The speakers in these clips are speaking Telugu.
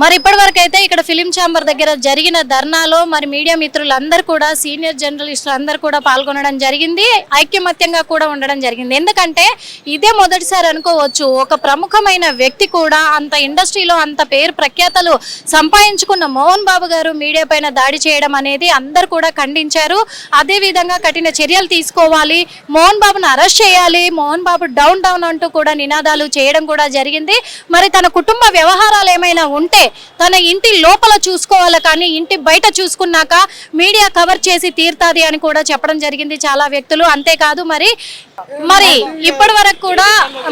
మరి ఇప్పటివరకు అయితే ఇక్కడ ఫిలిం ఛాంబర్ దగ్గర జరిగిన ధర్నాలో మరి మీడియా మిత్రులందరూ కూడా సీనియర్ జర్నలిస్టులు అందరూ కూడా పాల్గొనడం జరిగింది, ఐక్యమత్యంగా కూడా ఉండడం జరిగింది. ఎందుకంటే ఇదే మొదటిసారి అనుకోవచ్చు ఒక ప్రముఖమైన వ్యక్తి కూడా అంత ఇండస్ట్రీలో అంత పేరు ప్రఖ్యాతలు సంపాదించుకున్న మోహన్ బాబు గారు మీడియా పైన దాడి చేయడం అనేది అందరూ కూడా ఖండించారు. అదే విధంగా కఠిన చర్యలు తీసుకోవాలి, మోహన్ బాబును అరెస్ట్ చేయాలి, మోహన్ బాబు డౌన్ డౌన్ అంటూ కూడా నినాదాలు చేయడం కూడా జరిగింది. మరి తన కుటుంబ వ్యవహారాలు ఏమైనా ఉంటే తన ఇంటి లోపల చూసుకోవాలి, కానీ ఇంటి బయట చూసుకున్నాక మీడియా కవర్ చేసి తీరుతాది అని కూడా చెప్పడం జరిగింది చాలా వ్యక్తులు. అంతేకాదు మరి ఇప్పటి వరకు కూడా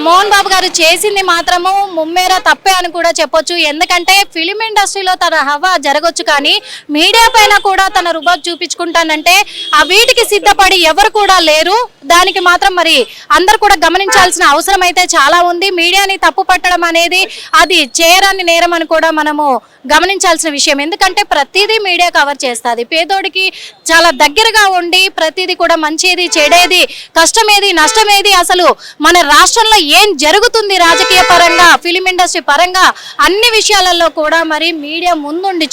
మోహన్ బాబు గారు చేసింది మాత్రము ముమ్మేర తప్పే అని కూడా చెప్పొచ్చు. ఎందుకంటే ఫిలిం ఇండస్ట్రీలో తన హవా జరగొచ్చు, కానీ మీడియా పైన కూడా తన రుబాబ్ చూపించుకుంటానంటే ఆ వీటికి సిద్ధపడి ఎవరు కూడా లేరు. దానికి మాత్రం మరి అందరు కూడా గమనించాల్సిన అవసరం అయితే చాలా ఉంది. మీడియాని తప్పు పట్టడం అనేది అది చేయరాని నేరం అని కూడా మనము గమనించాల్సిన విషయం. ఎందుకంటే ప్రతిదీ మీడియా కవర్ చేస్తుంది, పేదోడికి చాలా దగ్గరగా ఉండి ప్రతిదీ కూడా మంచిది చెడేది కష్టమేది నష్టమేది అసలు మన రాష్ట్రంలో ఏం జరుగుతుంది రాజకీయ పరంగా ఫిలిం ఇండస్ట్రీ పరంగా అన్ని విషయాలలో కూడా మరి మీడియా ముందుండి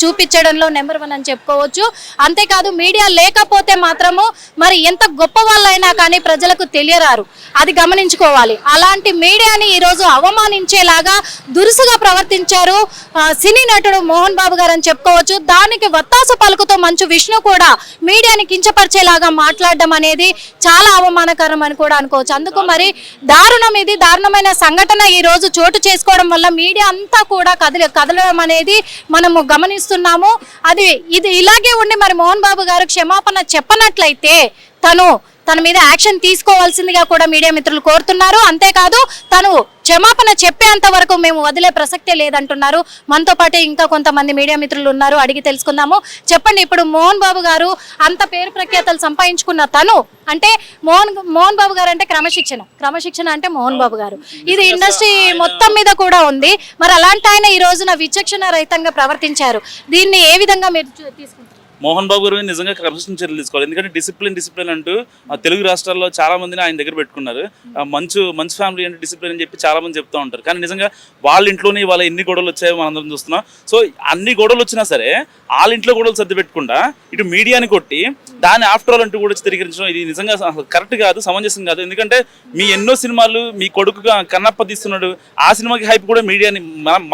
చూపించడంలో నెంబర్ 1 అని చెప్పుకోవచ్చు. అంతేకాదు మీడియా లేకపోతే మాత్రము మరి ఎంత గొప్ప వాళ్ళైనా కానీ ప్రజలకు తెలియరారు, అది గమనించుకోవాలి. అలాంటి మీడియాని ఈరోజు అవమానించేలాగా దురుసుగా ప్రవర్తించారు సినీ నటుడు మోహన్ బాబు గారు అని చెప్పుకోవచ్చు. దానికి వత్తాసు పలుకుతో మంచు విష్ణు కూడా మీడియాని కించపరిచేలాగా మాట్లాడడం అనేది చాలా అవమానకరం అని కూడా అనుకోవచ్చు. అందుకు మరి ఇది దారుణమైన సంఘటన ఈ రోజు చోటు చేసుకోవడం వల్ల మీడియా అంతా కూడా కదలడం అనేది మనము గమనిస్తున్నాము. ఇది ఇలాగే ఉండి మరి మోహన్ బాబు గారు క్షమాపణ చెప్పనట్లయితే తన మీద యాక్షన్ తీసుకోవాల్సిందిగా కూడా మీడియా మిత్రులు కోరుతున్నారు. అంతేకాదు తను క్షమాపణ చెప్పేంత వరకు మేము వదిలే ప్రసక్తే లేదంటున్నారు. మనతో పాటు ఇంకా కొంతమంది మీడియా మిత్రులు ఉన్నారు, అడిగి తెలుసుకుందాము. చెప్పండి, ఇప్పుడు మోహన్ బాబు గారు అంత పేరు ప్రఖ్యాతలు సంపాదించుకున్న తను అంటే మోహన్ బాబు గారు అంటే క్రమశిక్షణ అంటే మోహన్ బాబు గారు ఇది ఇండస్ట్రీ మొత్తం మీద కూడా ఉంది. మరి అలాంటి ఆయన ఈ రోజున విచక్షణ రహితంగా ప్రవర్తించారు, దీన్ని ఏ విధంగా మీరు తీసుకుంటారు? మోహన్ బాబు గారు నిజంగా క్రమశిక్షణ చర్యలు తీసుకోవాలి. ఎందుకంటే డిసిప్లిన్ అంటూ తెలుగు రాష్ట్రాల్లో చాలా మందిని ఆయన దగ్గర పెట్టుకున్నారు. మంచి ఫ్యామిలీ అంటే డిసిప్లిన్ అని చెప్పి చాలా మంది చెప్తూ ఉంటారు. కానీ నిజంగా వాళ్ళ ఇంట్లోనే వాళ్ళ ఎన్ని గొడవలు వచ్చాయో మనందరం చూస్తున్నాం. సో అన్ని గొడవలు వచ్చినా సరే వాళ్ళ ఇంట్లో గొడవలు సర్ది పెట్టుకుండా ఇటు మీడియాని కొట్టి దాన్ని ఆఫ్టర్ ఆల్ అంటూ కూడా చిత్రీకరించడం ఇది నిజంగా కరెక్ట్ కాదు, సమంజసం కాదు. ఎందుకంటే మీ ఎన్నో సినిమాలు మీ కొడుకుగా కన్నప్ప తీస్తున్నాడు, ఆ సినిమాకి హైప్ కూడా మీడియాని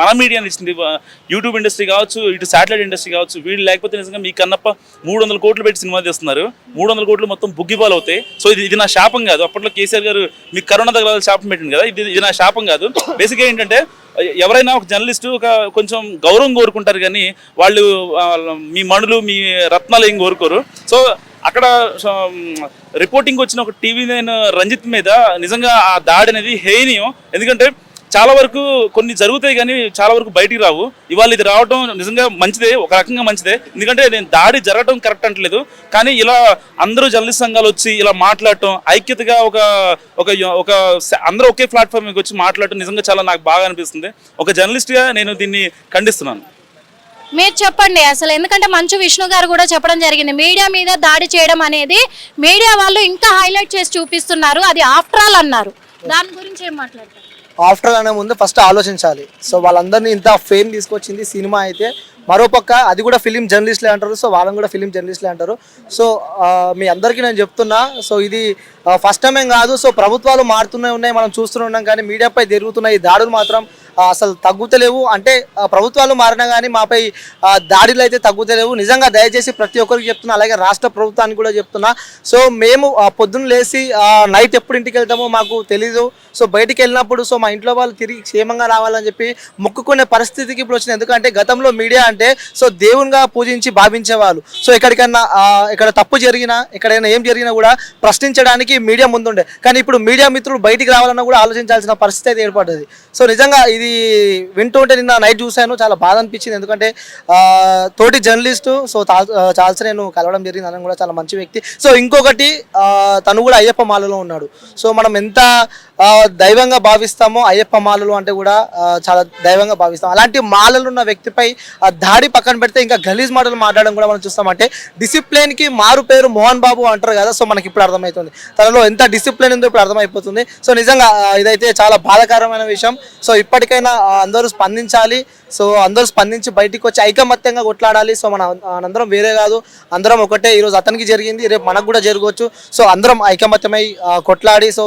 మన మీడియాని ఇచ్చింది. యూట్యూబ్ ఇండస్ట్రీ కావచ్చు, ఇటు శాటిలైట్ ఇండస్ట్రీ కావచ్చు, వీళ్ళు లేకపోతే నిజంగా మీ కన్నప్ప 300 కోట్లు పెట్టి సినిమా తీస్తున్నారు. 300 కోట్లు మొత్తం బుగ్గిపాలు అవుతాయి. సో ఇది నా శాపం కాదు. అప్పట్లో కేసీఆర్ గారు మీకు కరోనా దగ్గర శాపం పెట్టింది కదా, ఇది నా శాపం కాదు. బేసిక్గా ఏంటంటే ఎవరైనా ఒక జర్నలిస్టు కొంచెం గౌరవం కోరుకుంటారు, కానీ వాళ్ళు మీ మణులు మీ రత్నాలు ఏం కోరుకోరు. సో అక్కడ రిపోర్టింగ్ వచ్చిన ఒక TV9 రంజిత్ మీద నిజంగా ఆ దాడి అనేది హేనీయం. ఎందుకంటే చాలా వరకు కొన్ని జరుగుతాయి కానీ చాలా వరకు బయటికి రావు. ఇవాళ ఇది రావడం నిజంగా మంచిదే, ఒక రకంగా మంచిదే. ఎందుకంటే నేను దాడి జరగడం కరెక్ట్ అంటలేదు, కానీ ఇలా అందరూ జర్నలిస్ట్ సంఘాలు వచ్చి ఇలా మాట్లాడటం, ఐక్యతగా ఒక అందరూ ఒకే ప్లాట్ఫామ్ మీద వచ్చి మాట్లాడటం నిజంగా చాలా నాకు బాగా అనిపిస్తుంది. ఒక జర్నలిస్ట్గా నేను దీన్ని ఖండిస్తున్నాను. మీరు చెప్పండి అసలు, ఎందుకంటే మంచు విష్ణు గారు కూడా చెప్పడం జరిగింది మీడియా మీద దాడి చేయడం అనేది మీడియా వాళ్ళు ఇంకా హైలైట్ చేసి చూపిస్తున్నారు, అది ఆఫ్టర్ ఆల్ అన్నారు. దాని గురించి ఏం మాట్లాడతారు? ఆఫ్టర్ ఆల్ అనే ముందు ఫస్ట్ ఆలోచించాలి. సో వాళ్ళందరినీ ఇంత ఫేమ్ తీసుకొచ్చింది సినిమా అయితే, మరోపక్క అది కూడా ఫిలిం జర్నలిస్ట్లే అంటారు. సో వాళ్ళని కూడా ఫిలిం జర్నలిస్ట్లే అంటారు. సో మీ అందరికీ నేను చెప్తున్నా, సో ఇది ఫస్ట్ టైం ఏం కాదు. సో ప్రభుత్వాలు మారుతూనే ఉన్నాయి, మనం చూస్తూనే ఉన్నాం. కానీ మీడియాపై జరుగుతున్న ఈ దాడులు మాత్రం అసలు తగ్గుతలేవు. అంటే ప్రభుత్వాలు మారినా కానీ మాపై దాడులు అయితే తగ్గుతలేవు. నిజంగా దయచేసి ప్రతి ఒక్కరికి చెప్తున్నా, అలాగే రాష్ట్ర ప్రభుత్వానికి కూడా చెప్తున్నా. సో మేము పొద్దున్న లేచి నైట్ ఎప్పుడు ఇంటికి వెళ్తామో మాకు తెలీదు. సో బయటికి వెళ్ళినప్పుడు సో మా ఇంట్లో వాళ్ళు తిరిగి క్షేమంగా రావాలని చెప్పి మొక్కుకునే పరిస్థితికి ఇప్పుడు వచ్చింది. ఎందుకంటే గతంలో మీడియా అంటే సో దేవునిగా పూజించి భావించేవాళ్ళు. సో ఇక్కడ తప్పు జరిగినా, ఎక్కడైనా ఏం జరిగినా కూడా ప్రశ్నించడానికి మీడియా ముందుండే. కానీ ఇప్పుడు మీడియా మిత్రులు బయటికి రావాలన్నా కూడా ఆలోచించాల్సిన పరిస్థితి అయితే ఏర్పడ్డది. సో నిజంగా ఇది వింటుంటే నిన్న నైట్ చూశాను, చాలా బాధ అనిపించింది. ఎందుకంటే తోటి జర్నలిస్టు సో చాల్స నేను కలవడం జరిగింది, అతను కూడా చాలా మంచి వ్యక్తి. సో ఇంకొకటి తను కూడా అయ్యప్ప మాలలో ఉన్నాడు. సో మనం ఎంత దైవంగా భావిస్తామో అయ్యప్ప మాలలు అంటే కూడా చాలా దైవంగా భావిస్తాం. అలాంటి మాలలు ఉన్న వ్యక్తిపై దాడి పక్కన పెడితే ఇంకా గలీజ్ మాటలు మాట్లాడడం కూడా మనం చూస్తామంటే డిసిప్లిన్కి మారు పేరు మోహన్ బాబు అంటారు కదా. సో మనకి ఇప్పుడు అర్థమవుతుంది తనలో ఎంత డిసిప్లిన్ ఉందో ఇప్పుడు అర్థమైపోతుంది. సో నిజంగా ఇదైతే చాలా బాధాకరమైన విషయం. సో ఇప్పటికైతే ఇప్పటికైనా అందరూ స్పందించాలి. సో అందరూ స్పందించి బయటికి వచ్చి ఐకమత్యంగా కొట్లాడాలి. సో అందరం వేరే కాదు, అందరం ఒకటే. ఈరోజు అతనికి జరిగింది, రేపు మనకు కూడా జరగవచ్చు. సో అందరం ఐకమత్యమై కొట్లాడి సో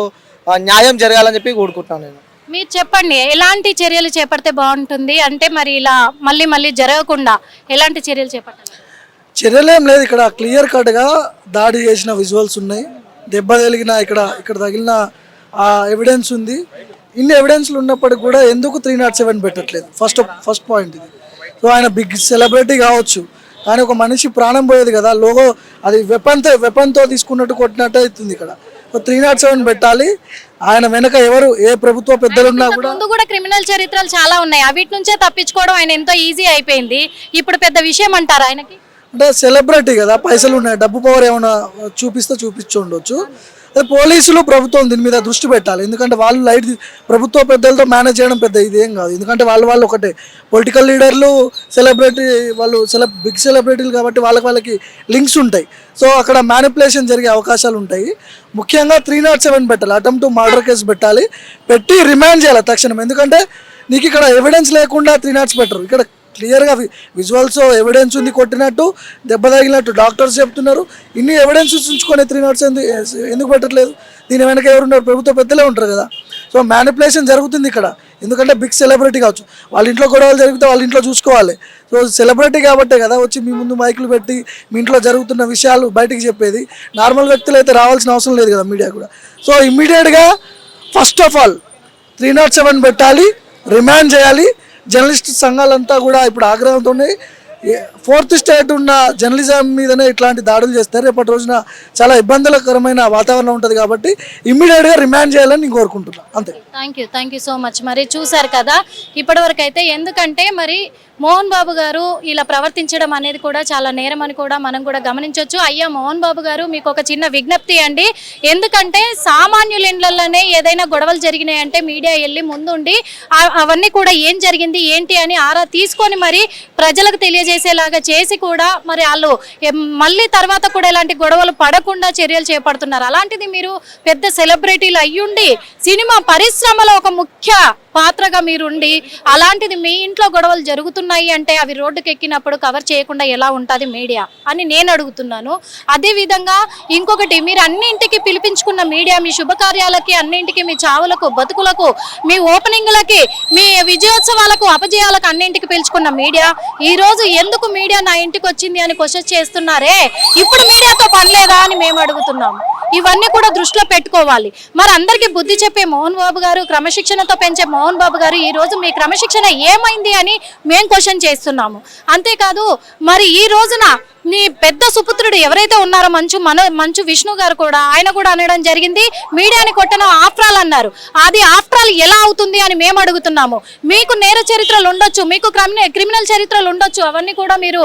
న్యాయం జరగాలని చెప్పి కోరుకుంటున్నాను నేను. మీరు చెప్పండి, ఎలాంటి చర్యలు చేపడితే బాగుంటుంది? అంటే మరి ఇలా మళ్ళీ మళ్ళీ జరగకుండా ఎలాంటి చర్యలు చేపట్టాలి? చర్యలు ఏం లేదు, ఇక్కడ క్లియర్ కట్గా దాడి చేసిన విజువల్స్ ఉన్నాయి, దెబ్బ తగిలిన ఇక్కడ తగిలిన ఎవిడెన్స్ ఉంది. ఇన్ని ఎవిడెన్స్లు ఉన్నప్పటికీ కూడా ఎందుకు 307 పెట్టట్లేదు? ఫస్ట్ పాయింట్ ఇది. సో ఆయన బిగ్ సెలబ్రిటీ కావచ్చు, కానీ ఒక మనిషి ప్రాణం పోయేది కదా, లోగో అది వెపన్తో తీసుకున్నట్టు కొట్టినట్టు అవుతుంది ఇక్కడ. సో 307 పెట్టాలి. ఆయన వెనక ఎవరు ఏ ప్రభుత్వ పెద్దలు ఉన్నా కూడా. ముందు కూడా క్రిమినల్ చరిత్రలు చాలా ఉన్నాయి, అవిటి నుంచే తప్పించుకోవడం ఆయన ఎంతో ఈజీ అయిపోయింది. ఇప్పుడు పెద్ద విషయం అంటారు ఆయనకి? అంటే సెలబ్రిటీ కదా, పైసలు ఉన్నాయి, డబ్బు పవర్ ఏమైనా చూపించి ఉండొచ్చు. పోలీసులు ప్రభుత్వం దీని మీద దృష్టి పెట్టాలి. ఎందుకంటే వాళ్ళు ప్రభుత్వ పెద్దలతో మేనేజ్ చేయడం పెద్ద ఇదేం కాదు. ఎందుకంటే వాళ్ళు ఒకటే పొలిటికల్ లీడర్లు, సెలబ్రిటీ వాళ్ళు బిగ్ సెలబ్రిటీలు కాబట్టి వాళ్ళకి లింక్స్ ఉంటాయి. సో అక్కడ మ్యానిపులేషన్ జరిగే అవకాశాలు ఉంటాయి. ముఖ్యంగా 307 పెట్టాలి, అటెంప్ట్ టు మర్డర్ కేసు పెట్టాలి, పెట్టి రిమాండ్ చేయాలి తక్షణం. ఎందుకంటే నీకు ఇక్కడ ఎవిడెన్స్ లేకుండా 307 పెట్టరు. ఇక్కడ క్లియర్గా విజువల్స్ ఎవిడెన్స్ ఉంది, కొట్టినట్టు దెబ్బ తగిలినట్టు డాక్టర్స్ చెప్తున్నారు. ఇన్ని ఎవిడెన్సెస్ ఉంచుకొని 307 ఎందుకు పెట్టట్లేదు? దీని వెనక ఎవరున్నారు? ప్రభుత్వ పెద్దలే ఉంటారు కదా. సో మ్యానిపులేషన్ జరుగుతుంది ఇక్కడ. ఎందుకంటే బిగ్ సెలబ్రిటీ కావచ్చు, వాళ్ళ ఇంట్లో గొడవలు జరిగితే వాళ్ళ ఇంట్లో చూసుకోవాలి. సో సెలబ్రిటీ కాబట్టే కదా వచ్చి మీ ముందు మైకులు పెట్టి మీ ఇంట్లో జరుగుతున్న విషయాలు బయటికి చెప్పేది. నార్మల్ వ్యక్తులు అయితే రావాల్సిన అవసరం లేదు కదా, మీడియా కూడా. సో ఇమ్మీడియట్గా ఫస్ట్ ఆఫ్ ఆల్ 307 పెట్టాలి, రిమాండ్ చేయాలి. జర్నలిస్ట్ సంఘాలంతా కూడా ఇప్పుడు ఆగ్రహంతోనే 4th స్టేట్ ఉన్న జర్నలిజం మీదనే ఇట్లాంటి దాడులు చేస్తారు. రేపటి రోజున చాలా ఇబ్బందులకరమైన వాతావరణం ఉంటుంది కాబట్టి ఇమ్మీడియట్గా రిమాండ్ చేయాలని నేను కోరుకుంటున్నాను. అంతే. Thank you so much. మరి చూసారు కదా ఇప్పటివరకు అయితే, ఎందుకంటే మరి మోహన్ బాబు గారు ఇలా ప్రవర్తించడం అనేది కూడా చాలా నేరం అని కూడా మనం కూడా గమనించవచ్చు. అయ్యా మోహన్ బాబు గారు, మీకు ఒక చిన్న విజ్ఞప్తి అండి. ఎందుకంటే సామాన్యుల ఇళ్లలోనే ఏదైనా గొడవలు జరిగినాయంటే మీడియా వెళ్ళి ముందుండి అవన్నీ కూడా ఏం జరిగింది ఏంటి అని ఆరా తీసుకొని మరి ప్రజలకు తెలియజేసేలాగా చేసి కూడా మరి వాళ్ళు మళ్ళీ తర్వాత కూడా ఇలాంటి గొడవలు పడకుండా చర్యలు చేపడుతున్నారు. అలాంటిది మీరు పెద్ద సెలబ్రిటీలు అయ్యుండి సినిమా పరిశ్రమలో ఒక ముఖ్య పాత్రగా మీరుండి అలాంటిది మీ ఇంట్లో గొడవలు జరుగుతున్నాయి అంటే అవి రోడ్డుకి ఎక్కినప్పుడు కవర్ చేయకుండా ఎలా ఉంటుంది మీడియా అని నేను అడుగుతున్నాను. అదేవిధంగా ఇంకొకటి, మీరు అన్నింటికి పిలిపించుకున్న మీడియా, మీ శుభకార్యాలకి అన్నింటికి, మీ చావులకు, బతుకులకు, మీ ఓపెనింగ్లకి, మీ విజయోత్సవాలకు, అపజయాలకు అన్నింటికి పిలుచుకున్న మీడియా ఈ రోజు ఎందుకు మీడియా నా ఇంటికి వచ్చింది అని క్వశ్చన్ చేస్తున్నారే? ఇప్పుడు మీడియాతో పని లేదా అని మేము అడుగుతున్నాము. ఇవన్నీ కూడా దృష్టిలో పెట్టుకోవాలి. మరి అందరికీ బుద్ధి చెప్పే మోహన్ బాబు గారు, క్రమశిక్షణతో పెంచే మోహన్ బాబు గారు ఈ రోజు మీ క్రమశిక్షణ ఏమైంది అని మేము క్వశ్చన్ చేస్తున్నాము. అంతేకాదు మరి ఈ రోజున నీ పెద్ద సుపుత్రుడు ఎవరైతే ఉన్నారో మంచు విష్ణు గారు కూడా, ఆయన కూడా అనడం జరిగింది మీడియాని కొట్టను ఆఫ్రాల్ అన్నారు. అది ఆఫ్రాల్ ఎలా అవుతుంది అని మేము అడుగుతున్నాము. మీకు నేర చరిత్రలు ఉండొచ్చు, మీకు క్రిమినల్ చరిత్రలు ఉండొచ్చు, అవన్నీ కూడా మీరు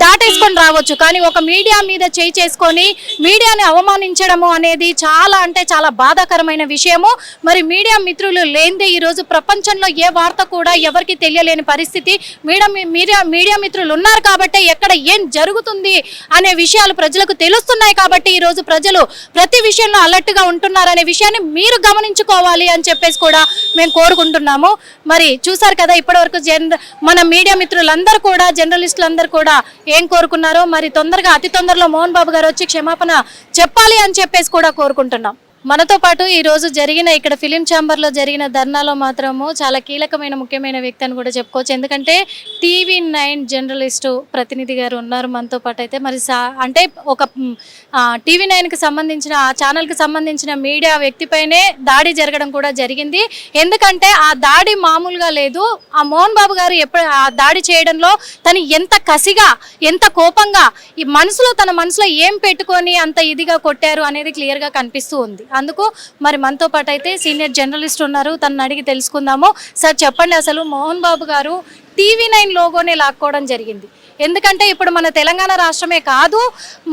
దాటేసుకొని రావచ్చు. కానీ ఒక మీడియా మీద చేయి చేసుకొని మీడియాని అవమానించడము అనేది చాలా అంటే చాలా బాధాకరమైన విషయము. మరి మీడియా మిత్రులు లేనిదే ఈరోజు ప్రపంచంలో ఏ వార్త కూడా ఎవరికి తెలియలేని పరిస్థితి. మీడియా మిత్రులు ఉన్నారు కాబట్టి ఎక్కడ ఏం జరుగుతుంది అనే విషయాలు ప్రజలకు తెలుస్తున్నాయి. కాబట్టి ఈ రోజు ప్రజలు ప్రతి విషయంలో అలర్ట్ గా ఉంటున్నారనే విషయాన్ని మీరు గమనించుకోవాలి అని చెప్పేసి కూడా మేము కోరుకుంటున్నాము. మరి చూసారు కదా ఇప్పటివరకు మన మీడియా మిత్రులందరూ కూడా, జర్నలిస్టులందరూ కూడా ఏం కోరుకున్నారో. మరి అతి తొందరలో మోహన్ బాబు గారు వచ్చి క్షమాపణ చెప్పాలి అని చెప్పేసి కూడా కోరుకుంటున్నాం. మనతో పాటు ఈ రోజు జరిగిన ఇక్కడ ఫిలిం ఛాంబర్లో జరిగిన ధర్నాలో మాత్రము చాలా కీలకమైన ముఖ్యమైన వ్యక్తి అని కూడా చెప్పుకోవచ్చు. ఎందుకంటే TV9 జర్నలిస్టు ప్రతినిధి గారు ఉన్నారు మనతో పాటు. అయితే మరి అంటే ఒక TV9కి సంబంధించిన ఆ ఛానల్కి సంబంధించిన మీడియా వ్యక్తిపైనే దాడి జరగడం కూడా జరిగింది. ఎందుకంటే ఆ దాడి మామూలుగా లేదు. ఆ మోహన్ బాబు గారు ఆ దాడి చేయడంలో తను ఎంత కసిగా, ఎంత కోపంగా, ఈ తన మనసులో ఏం పెట్టుకొని అంత ఇదిగా కొట్టారు అనేది క్లియర్గా కనిపిస్తూ ఉంది. అందుకు మరి మనతో పాటు అయితే సీనియర్ జర్నలిస్ట్ ఉన్నారు, తనని అడిగి తెలుసుకుందాము. సార్ చెప్పండి, అసలు మోహన్ బాబు గారు TV9 లోగోనే లాక్కోవడం జరిగింది. ఎందుకంటే ఇప్పుడు మన తెలంగాణ రాష్ట్రమే కాదు,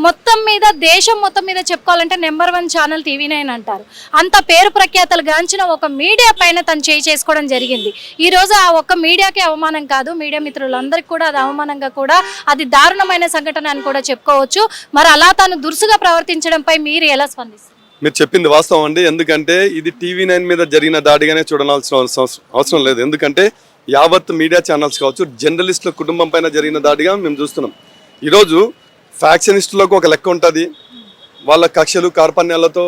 మొత్తం మీద దేశం మొత్తం మీద చెప్పుకోవాలంటే నెంబర్ 1 ఛానల్ TV9 అంటారు. అంత పేరు ప్రఖ్యాతలు గాంచిన ఒక మీడియా పైన తను చేసుకోవడం జరిగింది. ఈ రోజు ఆ ఒక్క మీడియాకి అవమానం కాదు, మీడియా మిత్రులందరికీ కూడా అది అవమానంగా కూడా, అది దారుణమైన సంఘటన అని కూడా చెప్పుకోవచ్చు. మరి అలా తను దురుసుగా ప్రవర్తించడంపై మీరు ఎలా స్పందిస్తారు? మీరు చెప్పింది వాస్తవం అండి. ఎందుకంటే ఇది TV9 మీద జరిగిన దాడిగానే చూడాల్సిన అవసరం లేదు. ఎందుకంటే యావత్ మీడియా ఛానల్స్ కావచ్చు, జర్నలిస్టుల కుటుంబం పైన జరిగిన దాడిగా మేము చూస్తున్నాం. ఈరోజు ఫ్యాక్షనిస్టులకు ఒక లెక్క ఉంటుంది, వాళ్ళ కక్షలు కార్పణ్యాలతో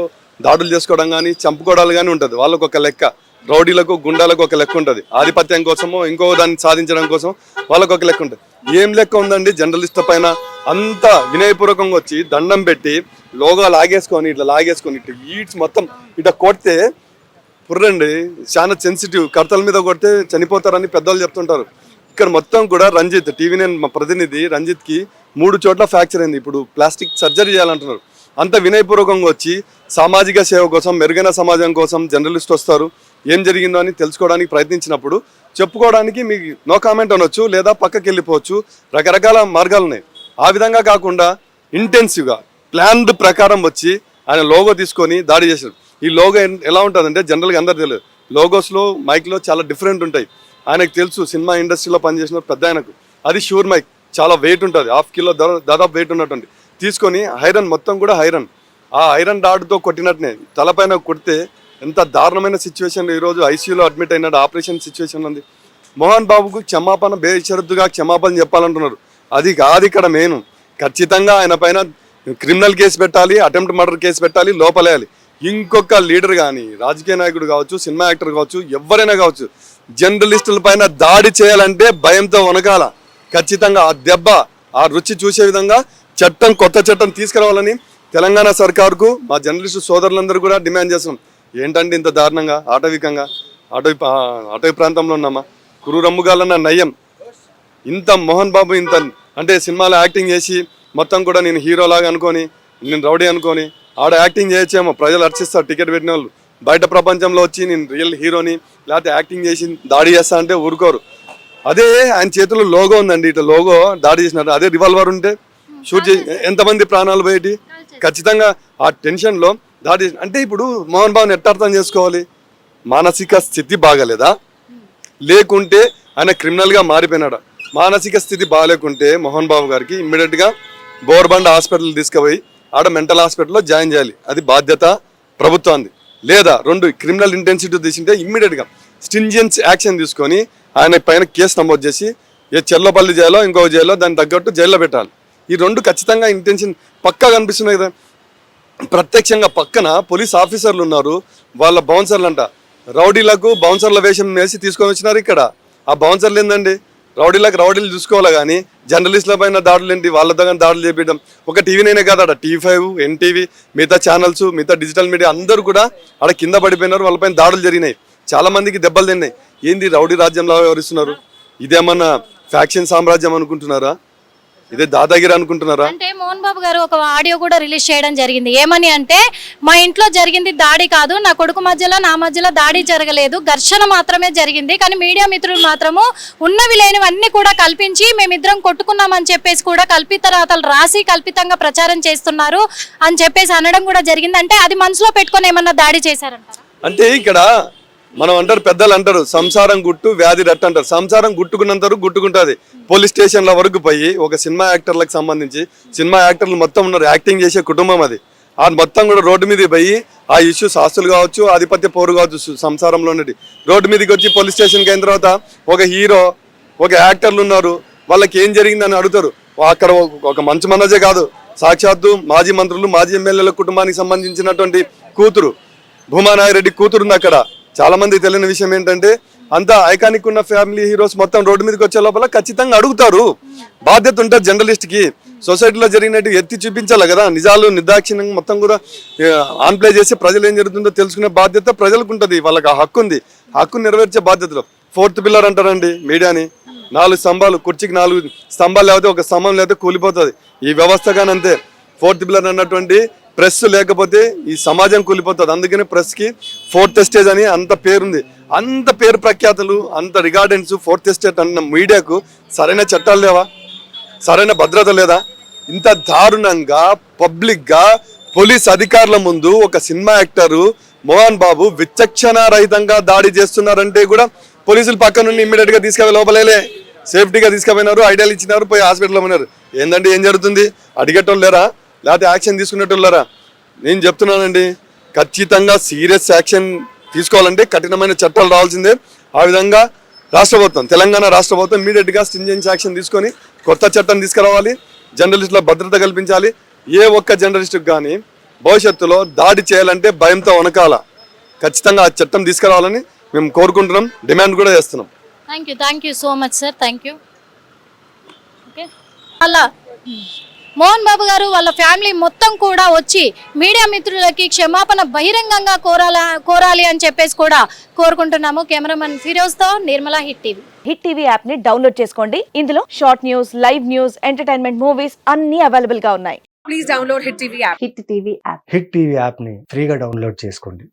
దాడులు చేసుకోవడం కానీ చంపుకోవడాలు కానీ ఉంటుంది. వాళ్ళకు ఒక లెక్క, రౌడీలకు గుండాలకు ఒక లెక్క ఉంటుంది. ఆధిపత్యం కోసమో ఇంకో దాన్ని సాధించడం కోసం వాళ్ళకు ఒక లెక్క ఉంటుంది. ఏం లెక్క ఉందండి జర్నలిస్టుల పైన? అంత వినయపూర్వకంగా వచ్చి దండం పెట్టి లోగా లాగేసుకొని ఇట్లా ఇట్లా ఈడ్స్ మొత్తం ఇట్లా కొడితే పుర్రండి చాలా సెన్సిటివ్, కర్తల మీద కొడితే చనిపోతారని పెద్దవాళ్ళు చెప్తుంటారు. ఇక్కడ మొత్తం కూడా రంజిత్ TV9 మా ప్రతినిధి రంజిత్కి 3 చోట్ల ఫ్రాక్చర్ అయింది. ఇప్పుడు ప్లాస్టిక్ సర్జరీ చేయాలంటున్నారు. అంత వినయపూర్వకంగా వచ్చి సామాజిక సేవ కోసం, మెరుగైన సమాజం కోసం జర్నలిస్ట్ వస్తారు. ఏం జరిగిందో అని తెలుసుకోవడానికి ప్రయత్నించినప్పుడు చెప్పుకోవడానికి మీకు నో కామెంట్ అనొచ్చు, లేదా పక్కకి వెళ్ళిపోవచ్చు. రకరకాల మార్గాలు ఉన్నాయి. ఆ విధంగా కాకుండా ఇంటెన్సివ్గా ప్లాన్డ్ ప్రకారం వచ్చి ఆయన లోగో తీసుకొని దాడి చేశారు. ఈ లోగో ఎలా ఉంటుందంటే జనరల్గా అందరు తెలియదు, లోగోస్లో మైక్లో చాలా డిఫరెంట్ ఉంటాయి. ఆయనకు తెలుసు, సినిమా ఇండస్ట్రీలో పనిచేసిన పెద్ద ఆయనకు. అది షూర్ మైక్, చాలా వెయిట్ ఉంటుంది, 1/2 కిలో దాదాపు వెయిట్ ఉన్నటువంటి తీసుకొని ఐరన్ మొత్తం కూడా ఐరన్, ఆ ఐరన్ రాడ్తో కొట్టినట్టునే తలపైన కొడితే ఎంత దారుణమైన సిచ్యువేషన్లో ఈరోజు ఐసీయూలో అడ్మిట్ అయినాడు. ఆపరేషన్ సిచ్యువేషన్ ఉంది. మోహన్ బాబుకు క్షమాపణ బేషరతుగా క్షమాపణ చెప్పాలంటున్నారు. అది కాదు ఇక్కడ మెయిన్. ఖచ్చితంగా ఆయన పైన క్రిమినల్ కేసు పెట్టాలి, అటెంప్ట్ మర్డర్ కేసు పెట్టాలి, లోపలేయాలి. ఇంకొక లీడర్ కానీ, రాజకీయ నాయకుడు కావచ్చు, సినిమా యాక్టర్ కావచ్చు, ఎవరైనా కావచ్చు, జర్నలిస్టుల పైన దాడి చేయాలంటే భయంతో వనకాల. ఖచ్చితంగా ఆ దెబ్బ, ఆ రుచి చూసే విధంగా కొత్త చట్టం తీసుకురావాలని తెలంగాణ సర్కారుకు మా జర్నలిస్టు సోదరులందరూ కూడా డిమాండ్ చేస్తున్నాం. ఏంటంటే ఇంత దారుణంగా ఆటవికంగా అటవీ ప్రాంతంలో ఉన్నామా? కురూరమ్ముగాలన్న నయ్యం. ఇంత మోహన్ బాబు ఇంత అంటే సినిమాలో యాక్టింగ్ చేసి మొత్తం కూడా నేను హీరోలాగా అనుకొని, నేను రౌడీ అనుకొని ఆడ యాక్టింగ్ చేయొచ్చేమో, ప్రజలు అర్చిస్తారు టికెట్ పెట్టిన వాళ్ళు. బయట ప్రపంచంలో వచ్చి నేను రియల్ హీరోని లేకపోతే యాక్టింగ్ చేసి దాడి చేస్తా అంటే ఊరుకోరు. అదే ఆయన చేతిలో లోగో ఉందండి, ఇట్లా లోగో దాడి చేసినట్టు. అదే రివాల్వర్ ఉంటే షూట్ చేసి ఎంతమంది ప్రాణాలు పోయేటి. ఖచ్చితంగా ఆ టెన్షన్లో దాడి అంటే ఇప్పుడు మోహన్ బాబుని ఎట్ట అర్థం చేసుకోవాలి? మానసిక స్థితి బాగలేదా, లేకుంటే ఆయన క్రిమినల్గా మారిపోయినాడా? మానసిక స్థితి బాగాలేకుంటే మోహన్ బాబు గారికి ఇమ్మీడియట్గా బోర్బండ హాస్పిటల్ తీసుకుపోయి ఆడ మెంటల్ హాస్పిటల్లో జాయిన్ చేయాలి. అది బాధ్యత ప్రభుత్వాన్ని. లేదా 2 క్రిమినల్ ఇంటెన్సిటీ తీసుంటే ఇమ్మీడియట్గా స్టింజెన్స్ యాక్షన్ తీసుకొని ఆయన పైన కేసు నమోదు చేసి ఏ చెల్లపల్లి జైల్లో ఇంకో జైల్లో దానికి తగ్గట్టు జైల్లో పెట్టాలి. ఈ 2 ఖచ్చితంగా ఇంటెన్షన్ పక్కా కనిపిస్తున్నాయి కదా. ప్రత్యక్షంగా పక్కన పోలీస్ ఆఫీసర్లు ఉన్నారు, వాళ్ళ బౌన్సర్లు అంట. రౌడీలకు బౌన్సర్ల వేషం వేసి తీసుకొని వచ్చినారు ఇక్కడ. ఆ బౌన్సర్లు ఏందండి? రౌడీలు చూసుకోవాలి కానీ జర్నలిస్టుల పైన దాడులు ఏంటి? వాళ్ళ దగ్గర దాడులు చేపించడం. ఒక TV9 కాదు, ఆడ TV5, NTV, మిగతా ఛానల్స్, మిగతా డిజిటల్ మీడియా అందరూ కూడా ఆడ కింద పడిపోయినారు. వాళ్ళపైన దాడులు జరిగినాయి, చాలా మందికి దెబ్బలు తిన్నాయి. ఏంది రౌడీ రాజ్యంలో వ్యవహరిస్తున్నారు? ఇదేమన్నా ఫ్యాక్షన్ సామ్రాజ్యం అనుకుంటున్నారా? ఇదే దాదాగిరి అనుకుంటున్నారా? అంటే మోహన్ బాబు గారు ఒక ఆడియో కూడా రిలీజ్ చేయడం జరిగింది. ఏమని అంటే, మా ఇంట్లో జరిగింది దాడి కాదు, నా కొడుకు మధ్యలో నా మధ్యలో దాడి జరగలేదు, ఘర్షణ మాత్రమే జరిగింది. కానీ మీడియా మిత్రులు మాత్రము ఉన్నవి లేనివన్నీ కూడా కల్పించి మేమిద్దరం కొట్టుకున్నామని చెప్పేసి కూడా కల్పిత రాతలు రాసి కల్పితంగా ప్రచారం చేస్తున్నారు అని చెప్పేసి అనడం కూడా జరిగింది. అంటే అది మనసులో పెట్టుకొని ఏమన్నా దాడి చేశారంటారా? అంటే ఇక్కడ మనం అంటారు, పెద్దలు అంటారు, సంసారం గుట్టు వ్యాధి రట్టు అంటారు. సంసారం గుట్టుకున్నంతరు గుట్టుకుంటుంది. పోలీస్ స్టేషన్ల వరకు పోయి ఒక సినిమా యాక్టర్లకు సంబంధించి సినిమా యాక్టర్లు మొత్తం ఉన్నారు, యాక్టింగ్ చేసే కుటుంబం అది. ఆ మొత్తం కూడా రోడ్డు మీద పోయి ఆ ఇష్యూస్ ఆస్తులు కావచ్చు, ఆధిపత్య పోరు కావచ్చు, సంసారంలో ఉన్నది రోడ్డు మీదకి వచ్చి పోలీస్ స్టేషన్కి అయిన తర్వాత ఒక హీరో, ఒక యాక్టర్లు ఉన్నారు, వాళ్ళకి ఏం జరిగిందని అడుగుతారు. అక్కడ ఒక మంచి మనోజే కాదు, సాక్షాత్తు మాజీ మంత్రులు, మాజీ ఎమ్మెల్యేల కుటుంబానికి సంబంధించినటువంటి కూతురు భూమానాయరెడ్డి కూతురు ఉంది అక్కడ. చాలా మందికి తెలియని విషయం ఏంటంటే, అంత ఐకానిక్ ఉన్న ఫ్యామిలీ హీరోస్ మొత్తం రోడ్డు మీదకి వచ్చే లోపల ఖచ్చితంగా అడుగుతారు. బాధ్యత ఉంటుంది జర్నలిస్ట్కి. సొసైటీలో జరిగినట్టు ఎత్తి చూపించాలి కదా, నిజాలు నిర్దాక్షిణ్యంగా మొత్తం కూడా ఆన్ప్లే చేసి ప్రజలు ఏం జరుగుతుందో తెలుసుకునే బాధ్యత ప్రజలకు ఉంటుంది. వాళ్ళకి ఆ హక్కు ఉంది, హక్కును నెరవేర్చే బాధ్యతలో 4th పిల్లర్ అంటారండి మీడియాని. 4 స్తంభాలు, కుర్చీకి 4 స్తంభాలు లేకపోతే ఒక స్తంభం లేకపోతే కూలిపోతుంది. ఈ వ్యవస్థ కానీ అంతే. 4th పిల్లర్ అన్నటువంటి ప్రెస్ లేకపోతే ఈ సమాజం కూలిపోతుంది. అందుకనే ప్రెస్కి 4th ఎస్టేజ్ అని అంత పేరుంది. అంత పేరు ప్రఖ్యాతులు, అంత రిగార్డెన్స్ 4th ఎస్టేట్ అన్న మీడియాకు సరైన చట్టాలు లేవా? సరైన భద్రత లేదా? ఇంత దారుణంగా పబ్లిక్గా పోలీస్ అధికారుల ముందు ఒక సినిమా యాక్టరు మోహన్ బాబు విచక్షణ రహితంగా దాడి చేస్తున్నారంటే కూడా పోలీసులు పక్క నుండి ఇమ్మీడియట్గా తీసుకెళ్ళి లోపలేలే సేఫ్టీగా తీసుకుపోయినారు, ఐడియాలు ఇచ్చినారు, పోయి హాస్పిటల్లో ఉన్నారు. ఏందంటే ఏం జరుగుతుంది? అడిగేటోళ్ళు లేరా? లేకపోతే యాక్షన్ తీసుకునేటోళ్ళరా? నేను చెప్తున్నానండి, ఖచ్చితంగా సీరియస్ యాక్షన్ తీసుకోవాలంటే కఠినమైన చట్టాలు రావాల్సిందే. ఆ విధంగా రాష్ట్ర ప్రభుత్వం, తెలంగాణ రాష్ట్ర ప్రభుత్వం ఇమీడియట్గా స్ట్రింజెన్స్ యాక్షన్ తీసుకొని కొత్త చట్టం తీసుకురావాలి, జర్నలిస్టుల భద్రత కల్పించాలి. ఏ ఒక్క జర్నలిస్టుకు కానీ భవిష్యత్తులో దాడి చేయాలంటే భయంతో వనకాల. ఖచ్చితంగా ఆ చట్టం తీసుకురావాలని మేము కోరుకుంటున్నాం, డిమాండ్ కూడా చేస్తున్నాం. Thank you so much sir, thank you. Okay, అలా మోహన్ బాబు గారు వాళ్ళ ఫ్యామిలీ మొత్తం కూడా వచ్చి మీడియా మిత్రులకి క్షమాపణ బహిరంగంగా కోరాలి అని చెప్పేసి కూడా కోరుకుంటున్నాము. కెమెరామెన్ ఫిరోజ్తో Nirmala, hit TV. Hit TV app ని డౌన్లోడ్ చేసుకోండి. ఇందులో short news, live news, entertainment movies అన్ని అవైలబుల్ గా ఉన్నాయి. Please download Hit TV app. Hit TV app. Hit TV యాప్ని ఫ్రీగా డౌన్లోడ్ చేసుకోండి.